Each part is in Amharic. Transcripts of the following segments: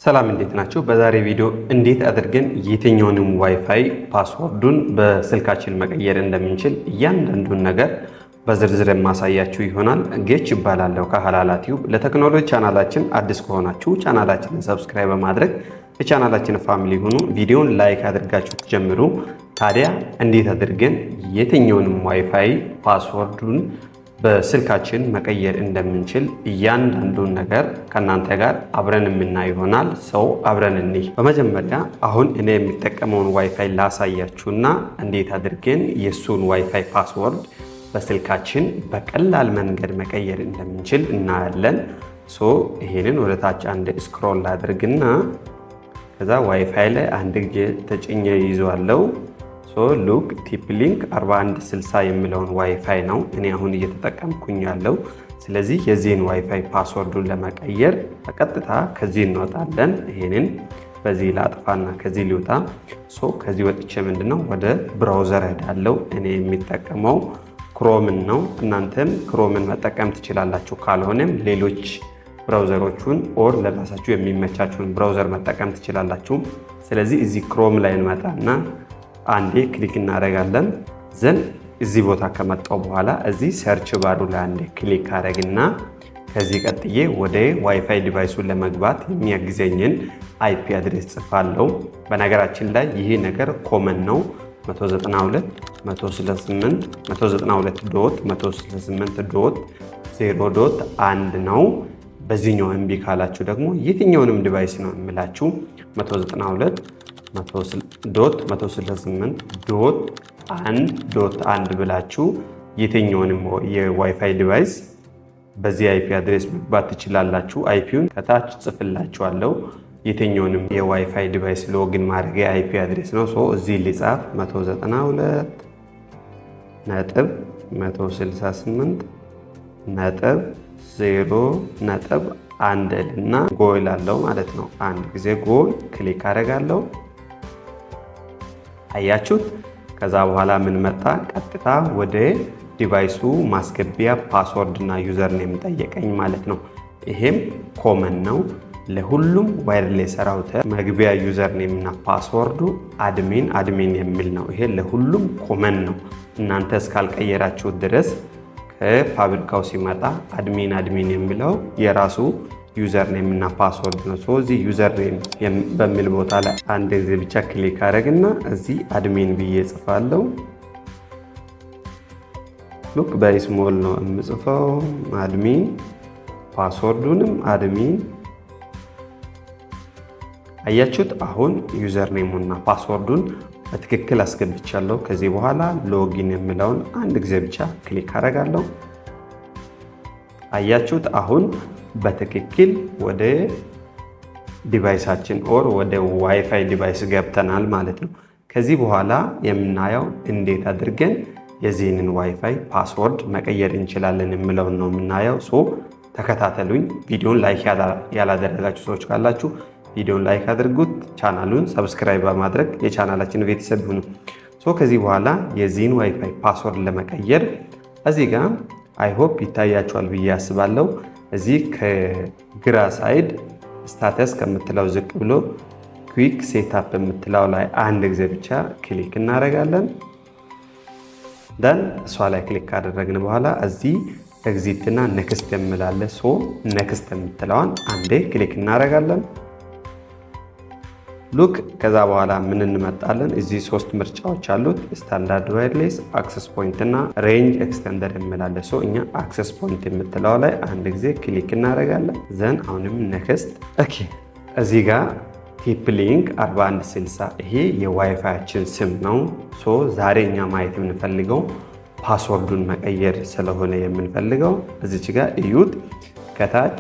ሰላም እንዴት ናችሁ? በዛሬ ቪዲዮ እንዴት አድርገን የትኛውንም ዋይፋይ ፓስወርዱን በስልካችን መቀየር እንደምንችል እያንዳንዱን ነገር በዝርዝር የማሳያችሁ ይሆናል። ጌች ይባላለሁ ከሀላላ ቲዩብ። ለቴክኖሎጂ ቻናላችን አዲስ ከሆናችሁ ቻናላችንን ሰብስክራይብ በማድረግ የቻናላችን ፋሚሊ ሁኑ። ቪዲዮን ላይክ አድርጋችሁ ጀምሩ። ታዲያ እንዴት አድርገን የትኛውንም ዋይፋይ ፓስወርዱን በስልካችን መቀየር እንደምንችል እያንዳንዱን ነገር ከናንተ ጋር አብረን የምናይ ይሆናል። አብረን እንይ። በመጀመሪያ አሁን እኔ የሚጠቀመውን ዋይፋይ ላሳያችሁና እንዴት አድርገን የሱን ዋይፋይ ፓስወርድ በስልካችን በቀላል መንገድ መቀየር እንደምንችል እናያለን። ይሄንን ወደ ታች አንድ ስክሮል አድርግና ከዛ ዋይፋይ ላይ አንድ ጊዜ ተጭኜ ይዟለው። ሉክ ቲፕሊንክ 4160 የሚለውን ዋይፋይ ነው እኔ አሁን እየተጠቀምኩኝ ያለው። ስለዚህ የዚህን ዋይፋይ ፓስወርዱን ለመቀየር በቀጥታ ከዚህ እንወጣለን። ይሄንን በዚህ ላጥፋና ከዚህ ሊወጣ ከዚህ ወጥቼ ምንድነው ወደ ብራውዘር ሄዳለው። እኔ የሚጠቀመው ክሮምን ነው። እናንተም ክሮምን መጠቀም ትችላላችሁ። ካልሆነም ሌሎች ብራውዘሮቹን ኦር ለራሳችሁ የሚመቻችሁን ብራውዘር መጠቀም ትችላላችሁ። ስለዚህ እዚህ ክሮም ላይ እንመጣና አንዴ ክሊክ እናደርጋለን። ዘን እዚህ ቦታ ከመጣው በኋላ እዚህ ሰርች ባሩ ላይ አንዴ ክሊክ አደርግና ከዚህ ቀጥዬ ወደ ዋይፋይ ዲቫይሱን ለመግባት የሚያግዘኝን አይፒ አድሬስ ጽፋለሁ። በነገራችን ላይ ይሄ ነገር ኮመን ነው። 192.168.168.0.1 ነው። በዚህኛው እምቢ ካላችሁ ደግሞ የትኛውንም ዲቫይስ ነው የምላችሁ 192.168.1.1 ብላችሁ የትኛውንም የዋይፋይ ዲቫይስ በዚህ አይፒ አድሬስ መግባት ትችላላችሁ። አይፒውን ከታች ጽፍላችኋለሁ። የትኛውንም የዋይፋይ ዲቫይስ ሎጊን ማድረግ አይፒ አድሬስ ነው። እዚህ ሊጻፍ 192.168.0.1 እና ጎል አለው ማለት ነው። አንድ ጊዜ ጎል ክሊክ አደርጋለሁ። አያችሁት? ከዛ በኋላ ምን መጣ? ቀጥታ ወደ ዲቫይሱ ማስገቢያ ፓስወርድ እና ዩዘር ኔም ጠየቀኝ ማለት ነው። ይሄም ኮመን ነው ለሁሉም ዋይርሌስ ራውተር መግቢያ ዩዘር ኔም እና ፓስወርዱ አድሚን የሚል ነው። ይሄ ለሁሉም ኮመን ነው። እናንተ እስካልቀየራችሁት ድረስ ከፋብሪካው ሲመጣ አድሚን የሚለው የራሱ ዩዘር ኔም እና ፓስወርድ ነው። እዚህ ዩዘር ኔም በሚል ቦታ ላይ አንድ ጊዜ ብቻ ክሊክ አደረግና እዚህ አድሚን ብዬ ጽፋለሁ። ሉክ በስሞል ነው የምጽፈው አድሚን፣ ፓስወርዱንም አድሚን። አያችሁት? አሁን ዩዘር ኔሙና ፓስወርዱን በትክክል አስገብቻለሁ። ከዚህ በኋላ ሎጊን የሚለውን አንድ ጊዜ ብቻ ክሊክ አደርጋለሁ። አያችሁት? አሁን በትክክል ወደ ዲቫይሳችን ኦር ወደ ዋይፋይ ዲቫይስ ገብተናል ማለት ነው። ከዚህ በኋላ የምናየው እንዴት አድርገን የዚህንን ዋይፋይ ፓስወርድ መቀየር እንችላለን የሚለውን ነው የምናየው። ተከታተሉኝ። ቪዲዮን ላይክ ያላደረጋችሁ ሰዎች ካላችሁ ቪዲዮን ላይክ አድርጉት። ቻናሉን ሰብስክራይብ በማድረግ የቻናላችን ቤተሰብ ሁኑ። ከዚህ በኋላ የዚህን ዋይፋይ ፓስወርድ ለመቀየር እዚህ ጋር አይሆፕ ይታያችኋል ብዬ አስባለሁ። እዚህ ከግራ ሳይድ ስታተስ ከምትለው ዝቅ ብሎ ኩዊክ ሴታፕ የምትለው ላይ አንድ ጊዜ ብቻ ክሊክ እናደርጋለን። ደን እሷ ላይ ክሊክ ካደረግን በኋላ እዚህ ኤግዚትና ኔክስት የምላለ ኔክስት የምትለዋን አንዴ ክሊክ እናደርጋለን። ሉክ ከዛ በኋላ ምን እንመጣለን? እዚህ 3 ምርጫዎች አሉት። ስታንዳርድ ዋይርሌስ፣ አክሰስ ፖይንት እና ሬንጅ ኤክስቴንደር የሚላለ እኛ አክሰስ ፖይንት የምትለው ላይ አንድ ጊዜ ክሊክ እናደርጋለን። ዘን አሁንም ኔክስት። እዚህ ጋር ቲፕሊንክ 4160 ይሄ የዋይፋያችን ስም ነው። ዛሬ እኛ ማየት የምንፈልገው ፓስወርዱን መቀየር ስለሆነ የምንፈልገው እዚች ጋር እዩት። ከታች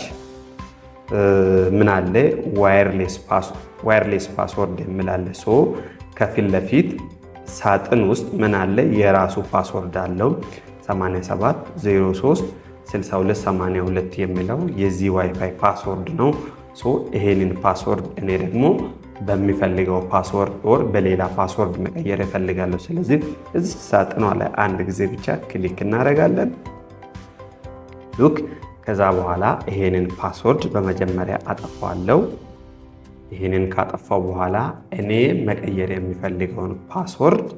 ምን አለ? ዋየርሌስ ፓስወርድ የሚላለ ከፊት ለፊት ሳጥን ውስጥ ምን አለ? የራሱ ፓስወርድ አለው 87036282 የሚለው የዚህ ዋይፋይ ፓስወርድ ነው። ይሄንን ፓስወርድ እኔ ደግሞ በሚፈልገው ፓስወርድ ኦር በሌላ ፓስወርድ መቀየር እፈልጋለሁ። ስለዚህ እዚህ ሳጥኗ ላይ አንድ ጊዜ ብቻ ክሊክ እናደርጋለን። ሉክ ከዛ በኋላ ይሄንን ፓስወርድ በመጀመሪያ አጠፋዋለሁ። ይህንን ካጠፋው በኋላ እኔ መቀየር የሚፈልገውን ፓስወርድ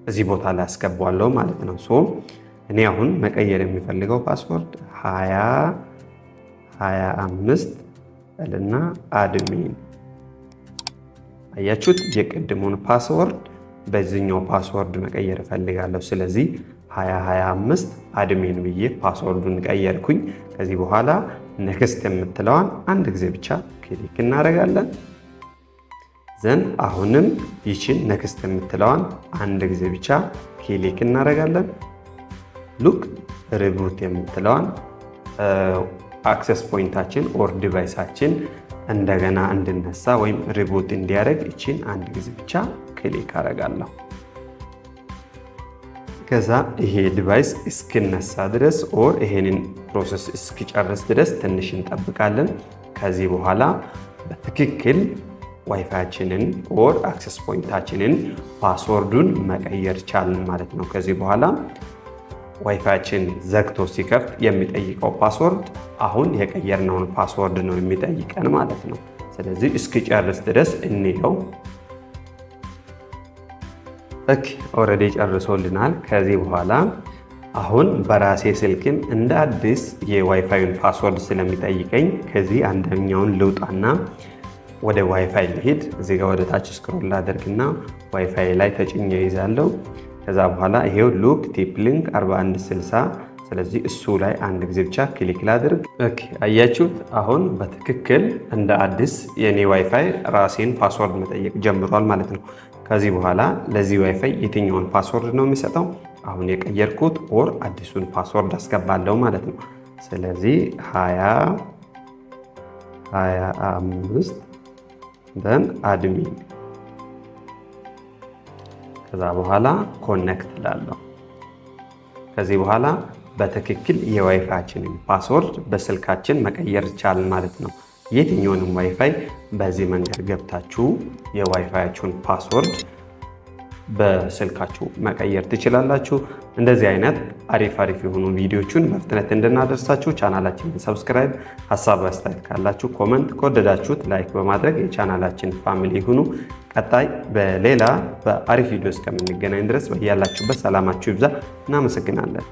እዚህ ቦታ ላይ አስገባዋለሁ ማለት ነው። እኔ አሁን መቀየር የሚፈልገው ፓስወርድ 2025 እና አድሚን። አያችሁት? የቅድሙን ፓስወርድ በዚህኛው ፓስወርድ መቀየር እፈልጋለሁ። ስለዚህ 2025 አድሚን ብዬ ፓስወርዱን ቀየርኩኝ። ከዚህ በኋላ ኔክስት የምትለዋን አንድ ጊዜ ብቻ ክሊክ እናደርጋለን። ዘን አሁንም ይችን ኔክስት የምትለዋን አንድ ጊዜ ብቻ ክሊክ እናደርጋለን። ሉክ ሪቡት የምትለዋን አክሰስ ፖይንታችን ኦር ዲቫይሳችን እንደገና እንድነሳ ወይም ሪቡት እንዲያደርግ ይችን አንድ ጊዜ ብቻ ክሊክ አደርጋለሁ። ከዛ ይሄ ዲቫይስ እስኪነሳ ድረስ ኦር ይሄንን ፕሮሰስ እስኪጨርስ ድረስ ትንሽ እንጠብቃለን። ከዚህ በኋላ በትክክል ዋይፋያችንን ኦር አክሰስ ፖይንታችንን ፓስወርዱን መቀየር ቻልን ማለት ነው። ከዚህ በኋላ ዋይፋያችን ዘግቶ ሲከፍት የሚጠይቀው ፓስወርድ አሁን የቀየርነውን ፓስወርድ ነው የሚጠይቀን ማለት ነው። ስለዚህ እስኪጨርስ ድረስ እንየው። ኦልሬዲ ጨርሶልናል። ከዚህ በኋላ አሁን በራሴ ስልክም እንደ አዲስ የዋይፋዩን ፓስወርድ ስለሚጠይቀኝ ከዚህ አንደኛውን ልውጣና ወደ ዋይፋይ ልሄድ። እዚህ ጋር ወደ ታች ስክሮል ላደርግና ዋይፋይ ላይ ተጭኜ ይዛለሁ። ከዛ በኋላ ይሄው ሉክ ቲፕ ሊንክ 4160። ስለዚህ እሱ ላይ አንድ ጊዜ ብቻ ክሊክ ላድርግ። አያችሁት? አሁን በትክክል እንደ አዲስ የኔ ዋይፋይ ራሴን ፓስወርድ መጠየቅ ጀምሯል ማለት ነው። ከዚህ በኋላ ለዚህ ዋይፋይ የትኛውን ፓስወርድ ነው የሚሰጠው? አሁን የቀየርኩት ኦር አዲሱን ፓስወርድ አስገባለሁ ማለት ነው። ስለዚህ 2025 ደን አድሚን። ከዛ በኋላ ኮኔክት ላለሁ። ከዚህ በኋላ በትክክል የዋይፋያችንን ፓስወርድ በስልካችን መቀየር ቻልን ማለት ነው። የትኛውንም ዋይፋይ በዚህ መንገድ ገብታችሁ የዋይፋያችሁን ፓስወርድ በስልካችሁ መቀየር ትችላላችሁ። እንደዚህ አይነት አሪፍ የሆኑ ቪዲዮዎችን በፍጥነት እንድናደርሳችሁ ቻናላችንን ሰብስክራይብ፣ ሀሳብ አስተያየት ካላችሁ ኮመንት፣ ከወደዳችሁት ላይክ በማድረግ የቻናላችን ፋሚሊ ሁኑ። ቀጣይ በሌላ በአሪፍ ቪዲዮ እስከምንገናኝ ድረስ በያላችሁበት ሰላማችሁ ይብዛ። እናመሰግናለን።